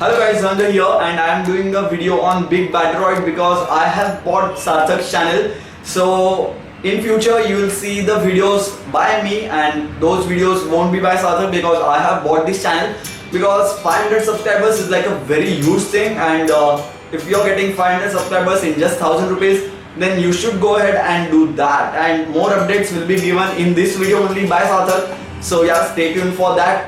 Hello guys, Dhananjay here and I am doing a video on BigBadroid because I have bought Sarthak's channel. So in future you will see the videos by me and those videos won't be by Sarthak because I have bought this channel because 500 subscribers is like a very huge thing, and if you are getting 500 subscribers in just 1000 rupees, then you should go ahead and do that, and more updates will be given in this video only by Sarthak. So yeah, stay tuned for that.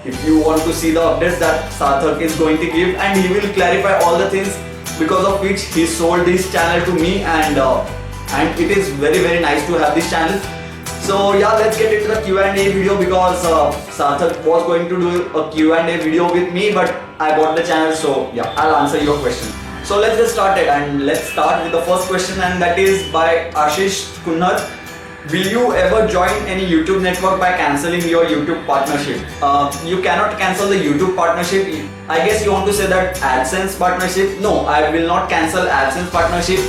If you want to see the updates that Sarthak is going to give, and he will clarify all the things because of which he sold this channel to me, and it is very nice to have this channel. So yeah, let's get into the Q&A video because Sarthak was going to do a Q&A video with me, but I bought the channel, so yeah, I'll answer your question. So let's get started, and let's start with the first question, and that is by Ashish Kunnar. Will you ever join any YouTube network by cancelling your YouTube partnership? You cannot cancel the YouTube partnership. I guess you want to say that AdSense partnership. No, I will not cancel AdSense partnership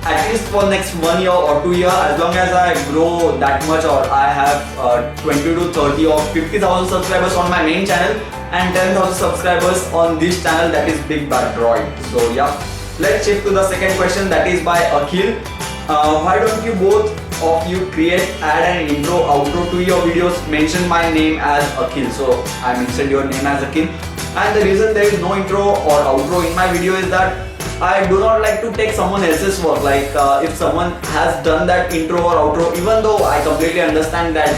at least for next 1 year or 2 years, as long as I grow that much, or I have 20 to 30 or 50,000 subscribers on my main channel and 10,000 subscribers on this channel, that is BigBadroid. So yeah, let's shift to the second question, that is by Akhil. Why don't you both of you create, add an intro, outro to your videos, mention my name as Akhil. So I mentioned your name as Akhil, and the reason there is no intro or outro in my video is that I do not like to take someone else's work. Like if someone has done that intro or outro, even though I completely understand that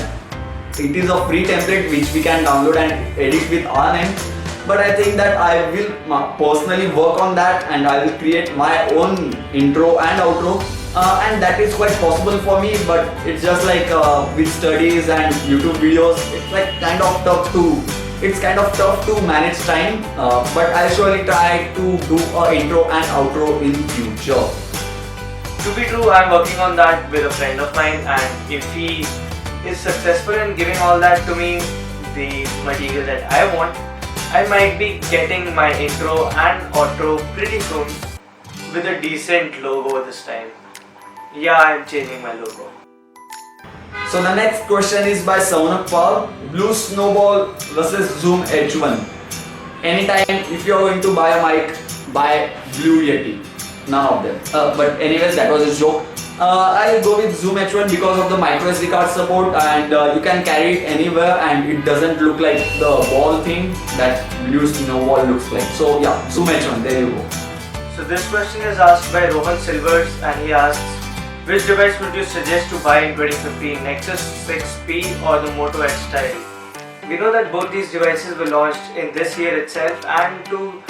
it is a free template which we can download and edit with our name, but I think that I will personally work on that and I will create my own intro and outro. And that is quite possible for me, but it's just like with studies and YouTube videos, it's like kind of tough to manage time, but I'll surely try to do an intro and outro in future. To be true, I'm working on that with a friend of mine, and if he is successful in giving all that to me, the material that I want, I might be getting my intro and outro pretty soon with a decent logo this time. Yeah, I'm changing my logo. So the next question is by Snowball. Blue Snowball versus Zoom H1. Anytime if you are going to buy a mic, buy Blue Yeti. None of them. But anyways, that was a joke. I'll go with Zoom H1 because of the micro SD card support, and you can carry it anywhere and it doesn't look like the ball thing that Blue Snowball looks like. So yeah, Zoom H1, there you go. So this question is asked by Rohan Silvers, and he asks, which device would you suggest to buy in 2015, Nexus6P or the MotoX style? We know that both these devices were launched in this year itself, and to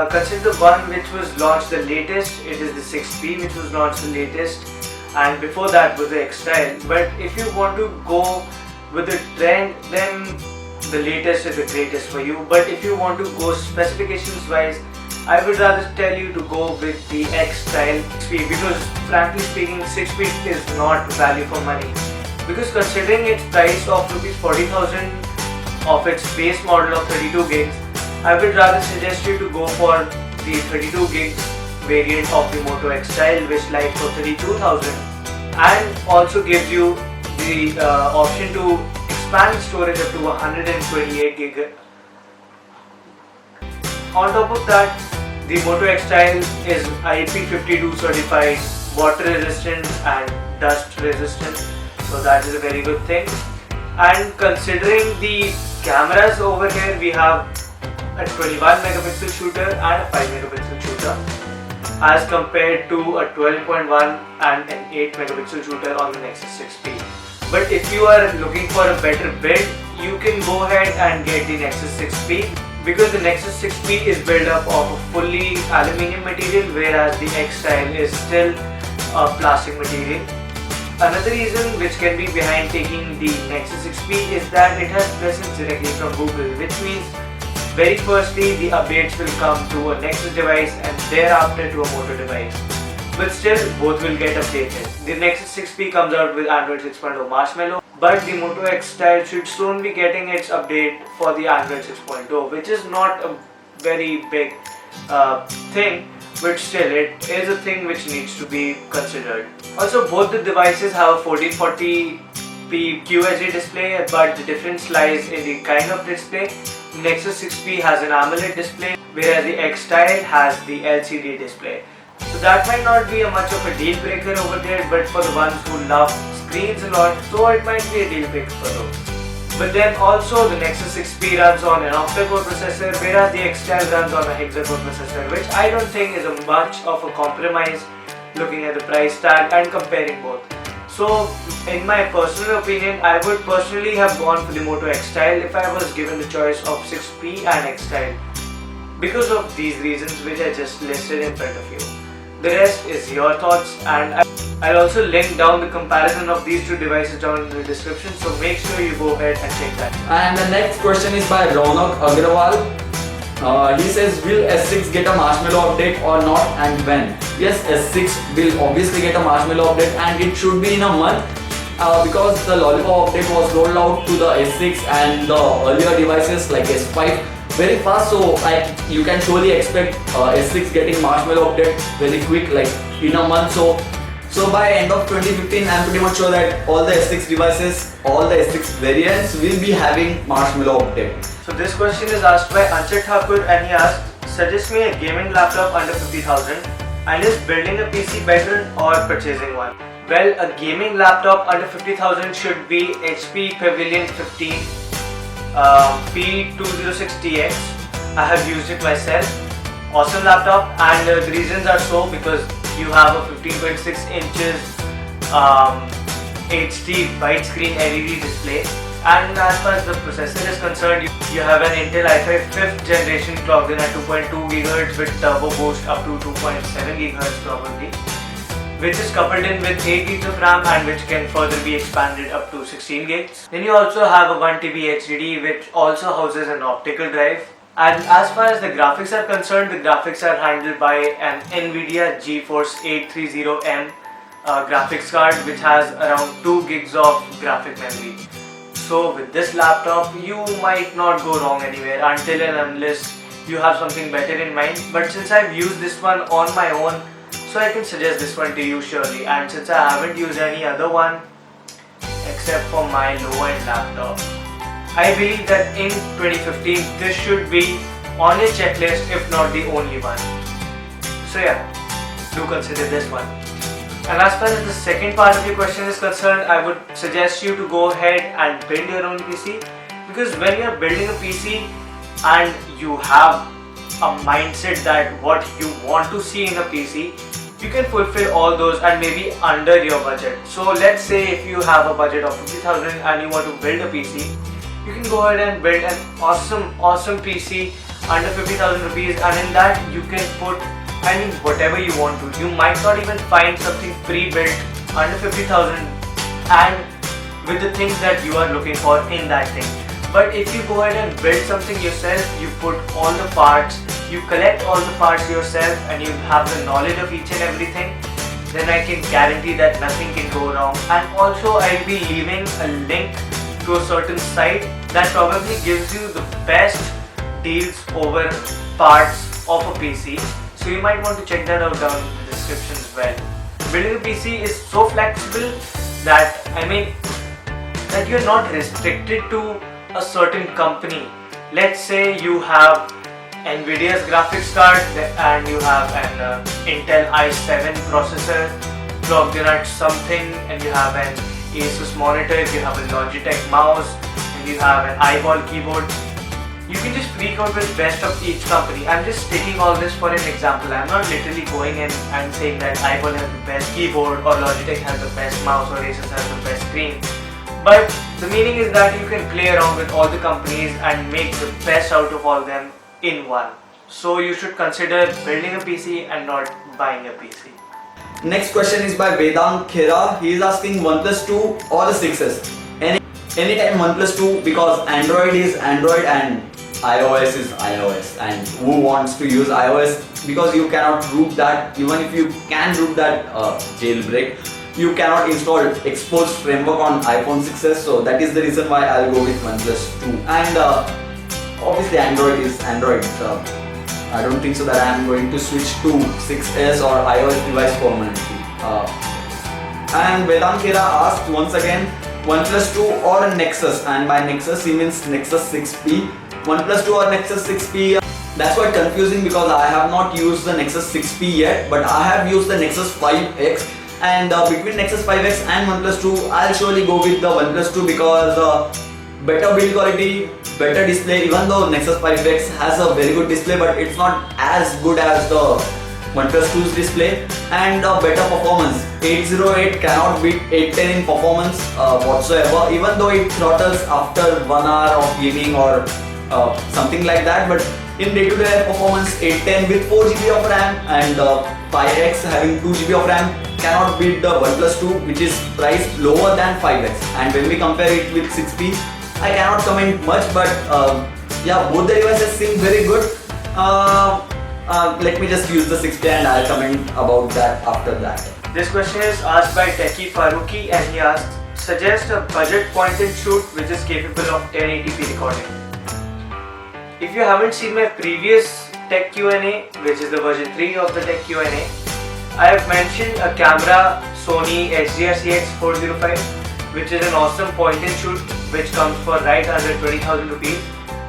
consider the one which was launched the latest, it is the 6P which was launched the latest, and before that was the X style. But if you want to go with the trend, then the latest is the greatest for you. But if you want to go specifications wise, I would rather tell you to go with the X style 6P, because frankly speaking 6P is not value for money, because considering its price of rupees 40,000 of its base model of 32 gigs, I would rather suggest you to go for the 32 gig variant of the MotoX style, which lies for 32,000 and also gives you the option to expand storage up to 128 gig. On top of that, the MotoX style is IP52 certified, water resistant and dust resistant, so that is a very good thing. And considering the cameras over here, we have a 21 megapixel shooter and a 5 megapixel shooter as compared to a 12.1 and an 8 megapixel shooter on the Nexus 6P. But if you are looking for a better build, you can go ahead and get the Nexus 6P, because the Nexus 6P is built up of a fully aluminium material, whereas the X style is still a plastic material. Another reason which can be behind taking the Nexus 6P is that it has presence directly from Google, which means very firstly the updates will come to a Nexus device and thereafter to a Moto device. But still, both will get updated. The Nexus 6P comes out with Android 6.0 Marshmallow, but the MotoX style should soon be getting its update for the Android 6.0, which is not a very big thing, but still it is a thing which needs to be considered. Also, both the devices have 1440p QHD display, but the difference lies in the kind of display. Nexus 6P has an AMOLED display, whereas the X style has the LCD display. So that might not be much of a deal breaker over there, but for the ones who love screens a lot, so it might be a deal breaker for those. But then also the Nexus 6P runs on an octa-core processor, whereas the X style runs on a hexa-core processor, which I don't think is a much of a compromise looking at the price tag and comparing both. So in my personal opinion, I would personally have gone for the MotoX style if I was given the choice of 6P and X style, because of these reasons which I just listed in front of you. The rest is your thoughts, and I'll also link down the comparison of these two devices down in the description, so make sure you go ahead and check that. And the next question is by Ronak Agrawal. He says, will S6 get a marshmallow update or not, and when? Yes, S6 will obviously get a marshmallow update, and it should be in a month because the Lollipop update was rolled out to the S6 and the earlier devices like S5 very fast, so you can surely expect S6 getting marshmallow update very quick, like in a month. So by end of 2015, I'm pretty much sure that all the S6 devices, all the S6 variants will be having marshmallow update. So this question is asked by Anchit Thakur, and he asked, suggest me a gaming laptop under 50,000, and is building a PC better or purchasing one? Well, a gaming laptop under 50,000 should be HP Pavilion 15 P206TX. I have used it myself. Awesome laptop, and the reasons are so because you have a 15.6 inches HD widescreen LED display, and as far as the processor is concerned, you have an Intel i5 5th generation clocked in at 2.2 GHz with turbo boost up to 2.7 GHz probably, which is coupled in with 8 GB of RAM and which can further be expanded up to 16 GB. Then you also have a 1 TB HDD which also houses an optical drive. And as far as the graphics are concerned, the graphics are handled by an NVIDIA GeForce 830M graphics card which has around 2 gigs of graphic memory. So with this laptop, you might not go wrong anywhere until and unless you have something better in mind. But since I've used this one on my own, so I can suggest this one to you surely. And since I haven't used any other one except for my low-end laptop, I believe that in 2015 this should be on your checklist, if not the only one. So yeah, do consider this one. And as far as the second part of your question is concerned, I would suggest you to go ahead and build your own PC, because when you are building a PC and you have a mindset that what you want to see in a PC, you can fulfill all those and maybe under your budget. So let's say if you have a budget of 50,000 and you want to build a PC, you can go ahead and build an awesome PC under 50,000 rupees, and in that you can put whatever you want to. You might not even find something pre-built under 50,000 and with the things that you are looking for in that thing. But if you go ahead and build something yourself, you put all the parts, you collect all the parts yourself, and you have the knowledge of each and everything, then I can guarantee that nothing can go wrong. And also I'll be leaving a link to a certain site that probably gives you the best deals over parts of a PC. So you might want to check that out down in the description as well. Building a PC is so flexible that that you're not restricted to a certain company. Let's say you have NVIDIA's graphics card and you have an Intel i7 processor plugged in at something, and you have an Asus monitor, you have a Logitech mouse, and you have an eyeball keyboard. You can just freak out with best of each company. I'm just taking all this for an example. I'm not literally going in and saying that eyeball has the best keyboard or Logitech has the best mouse or Asus has the best screen. But the meaning is that you can play around with all the companies and make the best out of all them in one. So you should consider building a PC and not buying a PC. Next question is by Vedant Khera. He is asking Oneplus2 or the 6S. Anytime Oneplus2, because Android is Android and iOS is iOS, and who wants to use iOS, because you cannot root that. Even if you can root that jailbreak, you cannot install exposed framework on iPhone 6s, so that is the reason why I'll go with Oneplus2. And obviously Android is Android. I don't think so that I am going to switch to 6s or iOS device permanently. And Vedant Khera asked once again, Oneplus2 or Nexus, and by Nexus he means Nexus 6P. OnePlus2 or Nexus6P. That's quite confusing because I have not used the Nexus6P yet, but I have used the Nexus5X, and between Nexus5X and OnePlus2, I'll surely go with the OnePlus2 because better build quality, better display. Even though Nexus5X has a very good display, but it's not as good as the OnePlus2's display, and better performance. 808 cannot beat 810 in performance whatsoever, even though it throttles after 1 hour of gaming or something like that. But in day-to-day performance, 810 with 4GB of RAM and 5X having 2GB of RAM cannot beat the OnePlus2, which is priced lower than 5X. And when we compare it with 6P, I cannot comment much, but yeah, both the devices seem very good. Let me just use the 6P and I'll comment about that after that. This question is asked by Techie Faruqi, and he asks, suggest a budget point and shoot which is capable of 1080p recording. If you haven't seen my previous Tech Q&A, which is the version 3 of the Tech Q&A, I have mentioned a camera, Sony HDR-CX405, which is an awesome point and shoot which comes for right under 20,000 rupees,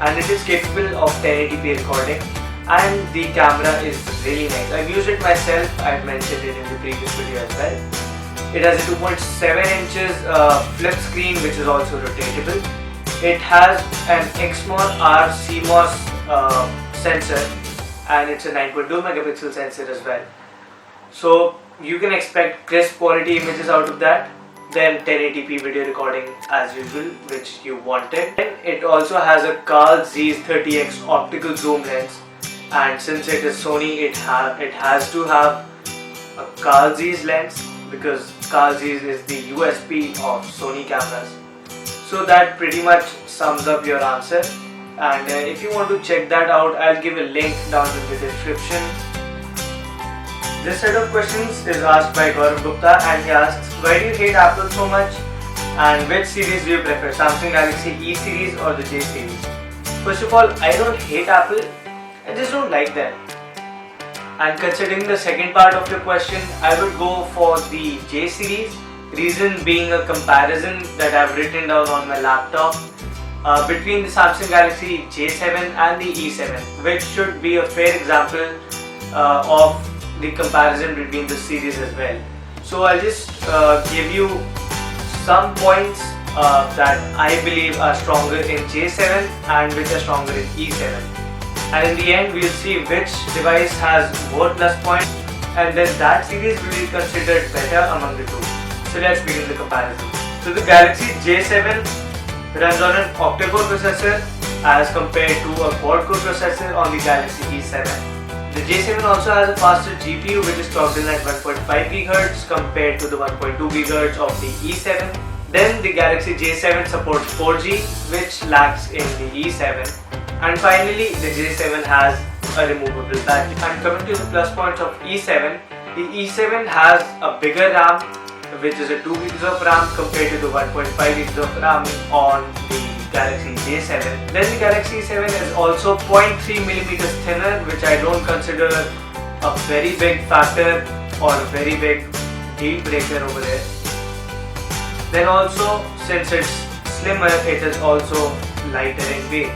and it is capable of 1080p recording, and the camera is really nice. I've used it myself, I've mentioned it in the previous video as well. It has a 2.7 inches flip screen which is also rotatable. It has an XMOR-R CMOS sensor, and it's a 9.2 megapixel sensor as well. So you can expect crisp quality images out of that, then 1080p video recording as usual, which you wanted. It also has a Carl Zeiss 30x optical zoom lens, and since it is Sony, it has to have a Carl Zeiss lens because Carl Zeiss is the USP of Sony cameras. So that pretty much sums up your answer, and if you want to check that out, I'll give a link down in the description. This set of questions is asked by Gaurav Gupta, and he asks, why do you hate Apple so much, and which series do you prefer, Samsung Galaxy E series or the J series? First of all, I don't hate Apple, I just don't like them. And considering the second part of your question, I would go for the J series. Reason being a comparison that I've written down on my laptop between the Samsung Galaxy J7 and the E7, which should be a fair example of the comparison between the series as well. So I'll just give you some points that I believe are stronger in J7 and which are stronger in E7. And in the end, we'll see which device has more plus points, and then that series will be considered better among the two. So let's begin the comparison. So the Galaxy J7 runs on an octa-core processor as compared to a quad-core processor on the Galaxy E7. The J7 also has a faster GPU which is clocked in at 1.5 GHz compared to the 1.2 GHz of the E7. Then the Galaxy J7 supports 4G, which lacks in the E7. And finally, the J7 has a removable battery. And coming to the plus points of E7, the E7 has a bigger RAM, which is a 2 GB of RAM compared to the 1.5 GB of RAM on the Galaxy J7. Then the Galaxy 7 is also 0.3mm thinner, which I don't consider a very big factor or a very big deal breaker over there. Then also, since it's slimmer, it is also lighter in weight.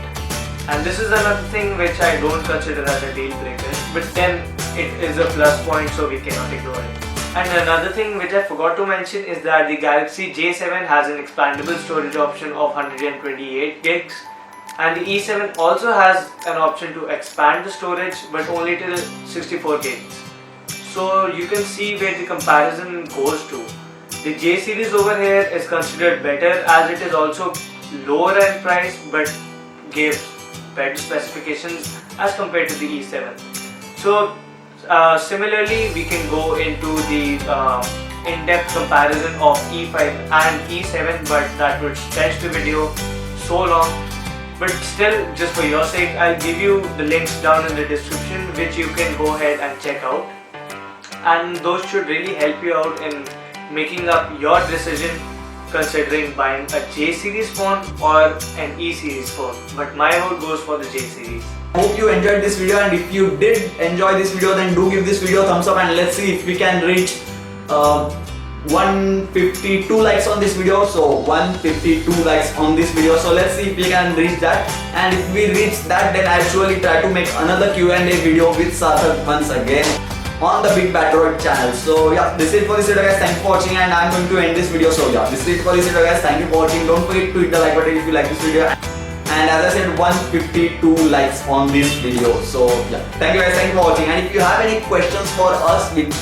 And this is another thing which I don't consider as a deal breaker, but then it is a plus point, so we cannot ignore it. And another thing which I forgot to mention is that the Galaxy J7 has an expandable storage option of 128 gigs, and the E7 also has an option to expand the storage, but only till 64 gigs. So you can see where the comparison goes to. The J series over here is considered better as it is also lower in price but gives better specifications as compared to the E7. So similarly, we can go into the in-depth comparison of E5 and E7, but that would stretch the video so long. But still, just for your sake, I'll give you the links down in the description which you can go ahead and check out. And those should really help you out in making up your decision considering buying a J series phone or an E series phone. But my vote goes for the J series. Hope you enjoyed this video, and if you did enjoy this video, then do give this video a thumbs up, and let's see if we can reach 152 likes on this video. So 152 likes on this video. So let's see if we can reach that. And if we reach that, then I'll surely try to make another Q&A video with Sarthak once again on the BigBadroid channel. So yeah, this is it for this video guys. Thank you for watching, and I'm going to end this video. So yeah, this is it for this video guys. Thank you for watching. Don't forget to hit the like button if you like this video. And as I said, 152 likes on this video. So yeah, thank you guys, thank you for watching. And if you have any questions for us which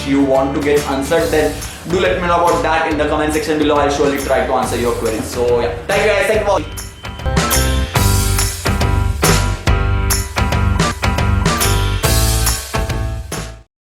you want to get answered, then do let me know about that in the comment section below. I'll surely try to answer your queries. So yeah, thank you guys, thank you for watching.